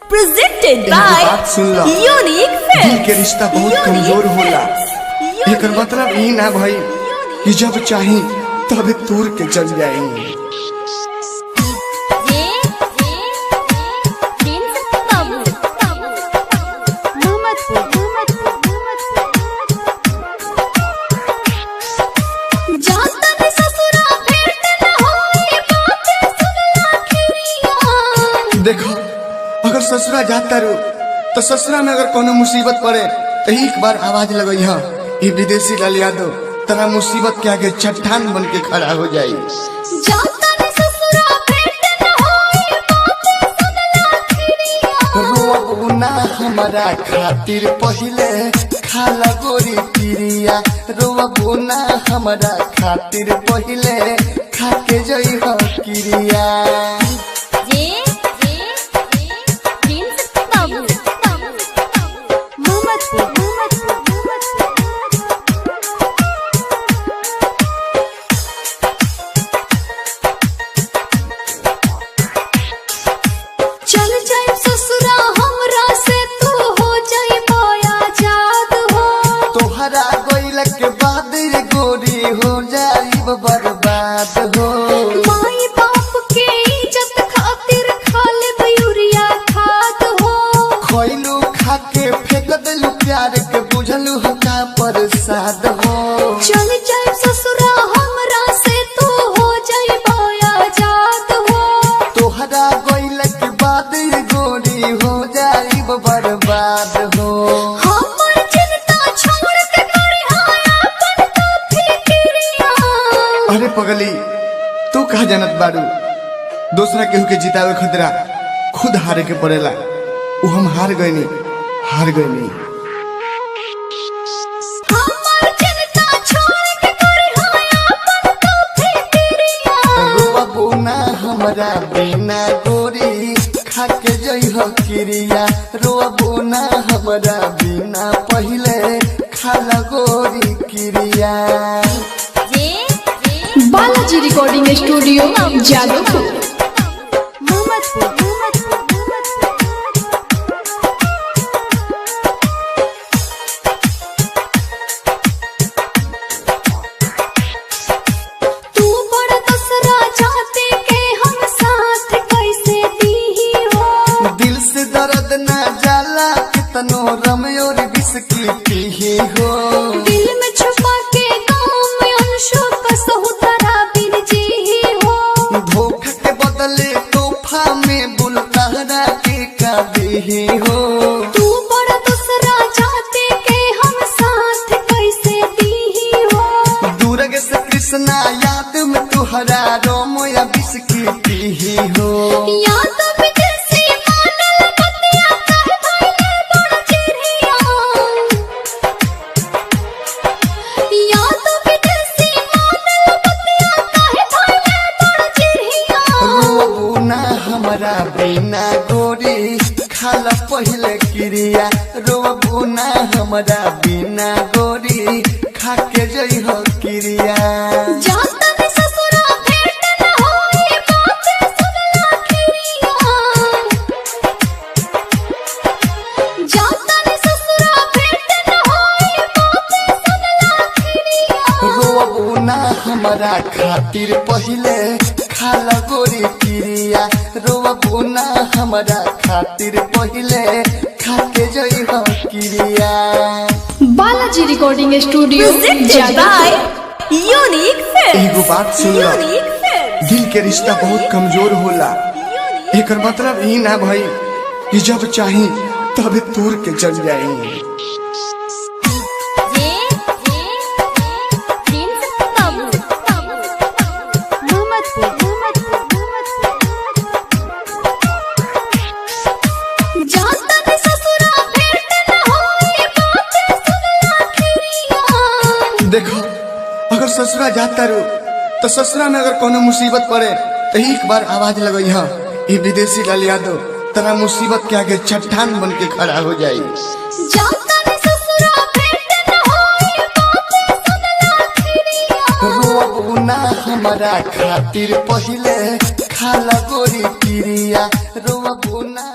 Presented by Unique Films। दिल के रिश्ता बहुत कमजोर होला। एकर मतलब ई ना भाई कि जब चाही तब तोड़ के चल जाएंगे। देखो अगर ससुरा जाता रो तो ससुरा में अगर कोनो मुसीबत पड़े तो एक बार आवाज लगई है ये विदेशी लाल यादव तेरा मुसीबत के आगे चट्टान बन के खड़ा हो जाई। रोना हमारा खातिर पहले खाला गोरी पिरिया रोना हमारा खातिर पहले खाके जई हो किरिया। के बाद गोरी हो जाई बर्बाद हो। माई बाप के इज्जत खातिर खा ले यूरिया खाद हो। खोइलू खा के फेंक देलू प्यार के बुझलू का प्रसाद हो। चल जाए ससुरा हमरा से तू हो जाई आजाद हो। तोहरा गइल के बाद गोरी हो जाई बर्बाद हो। अरे पगली तू कहा जानत बारू दूसरा केहू के जितावे खतरा खुद हारे के पड़ेला। वो हम हार गए नहीं। रोना हमारा बिना गोरी खाके जई हो किरिया रोना हमारा बिना पहले खाला गोरी किरिया। Balaji recording studio Jadavpur. तू बड़ा दसरा चाहते के हम साथ कैसे दी हो। दिल से दर्द ना जाला कितनो रमयोर बिस्की पी हो। दिल में छुपा के गाँव में अंशु कसहु तरा बिन जी हो। धोखा के बदले तोहफा में बुलतारा के काबी हो। तू बड़ा दूसरा चाहते के हम साथ कैसे दी हो। दूरग से कृष्णा याद में तुहरा रोमो या बिस्की पी हो। याद विदेशी मानल बतिया कह भइले बड़ चिड़िया। याद विदेशी मानल बतिया कह भइले बड़ चिड़िया। रोना हमारा बिना गोरी खाला पहले किरिया रोना हमारा बिना गोरी खाके जई हो किरिया। जाता भी ससुरा भेंट न होई बातें सुनला खिरिया। जाता भी ससुरा भेंट न होई बातें सुनला खिरिया। रोना हमारा खातिर पहले खाला गोरी किरिया रोना हमारा खातिर पहले खाके जई हो किरिया। Balaji recording studio Presented by Unique Films। एगो बात सुन लो Unique Films। दिल के रिश्ता बहुत कमजोर होला। एकर मतलब ई ना भाई कि जब चाही तब तोड़ के चल जाएंगे। जाता भी ससुरा भेंट न होई बातें सुनला खिरिया। देखो अगर ससुरा जाता रो तो ससुरा में अगर कोनो मुसीबत पड़े तो एक बार आवाज लगई है ये विदेशी लाल यादव तेरा मुसीबत के आगे चट्टान बन के खड़ा हो जाई। जाता भी ससुरा भेंट न होई बातें सुनला खिरिया। रोना हमारा खातिर पहले खाला गोरी पिरिया रोना।